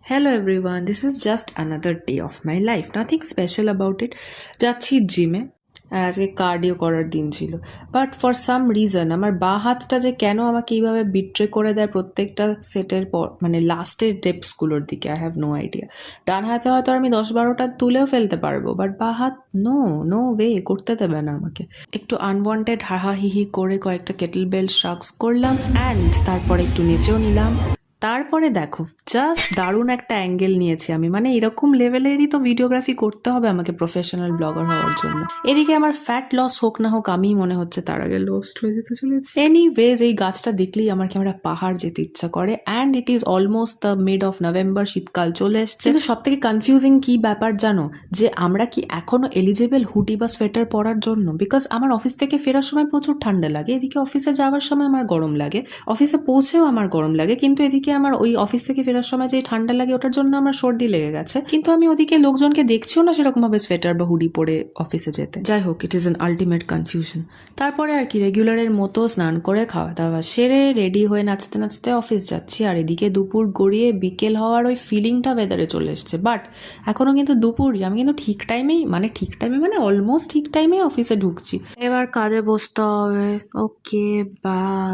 Hello everyone, this is just another day of my life. Nothing special about it. যাচ্ছি জিমে আর আজকে cardio করার দিন ছিল, বাট ফর সাম রিজন আমার বাঁ হাতটা যে কেন আমাকে এইভাবে বিট্রে করে দেয় প্রত্যেকটা সেটের পর, মানে লাস্টের ডেপসগুলোর দিকে, আই হ্যাভ নো আইডিয়া। ডান হাতে হয়তো আমি 10-12টা তুলেও ফেলতে পারবো, বাট বাঁ হাত নো নো ওয়ে, করতে দেবে না আমাকে। একটু আনওয়ান্টেড হাহাহিহি করে কয়েকটা কেটল বেল শাকস করলাম অ্যান্ড তারপরে একটু নেচেও নিলাম। তারপরে দেখো জাস্ট দারুণ একটা অ্যাঙ্গেল নিয়েছি আমি, মানে এরকম লেভেলেরই তো ভিডিওগ্রাফি করতে হবে আমাকে প্রফেশনাল ব্লগার হওয়ার জন্য। এদিকে আমার ফ্যাট লস হোক না হোক, আমি মনে হচ্ছে তার আগে লস্ট হয়ে যেতে চলেছি। এনিওয়েজ, এই গাছটা দেখলেই আমার কি আমরা পাহাড় যেতে ইচ্ছা করে। And it is almost the mid of November, শীতকাল চলে এসছে। কিন্তু সব থেকে কনফিউজিং কি ব্যাপার জানো, যে আমরা কি এখনো এলিজেবল হুডি বা সোয়েটার পরার জন্য? বিকজ আমার অফিস থেকে ফেরার সময় প্রচুর ঠান্ডা লাগে, এদিকে অফিসে যাওয়ার সময় আমার গরম লাগে, অফিসে পৌঁছেও আমার গরম লাগে, কিন্তু এদিকে আমার ওই অফিস থেকে ফেরার সময় যে ঠান্ডা লাগে ওটার জন্য আমার সর্দি লেগে গেছে। কিন্তু আমি ওদিকে লোকজনকে দেখছিও না সেরকম ভাবে সোয়েটার বা হুডি পরে অফিসে যেতে। যাই হোক, it is an ultimate confusion. তারপরে আর কি রেগুলারের মতো স্নান করে খাওয়া দাওয়া সেরে রেডি হয়ে নাচতে নাচতে অফিস যাচ্ছি। আর এদিকে দুপুর গড়িয়ে বিকেল হওয়ার ওই ফিলিংটা ওয়েদারে চলে এসছে, বাট এখনো কিন্তু দুপুরই। আমি কিন্তু ঠিক টাইমেই মানে অলমোস্ট ঠিক টাইমে অফিসে ঢুকছি। এবার কাজে বসতে হবে। ওকে, বাই।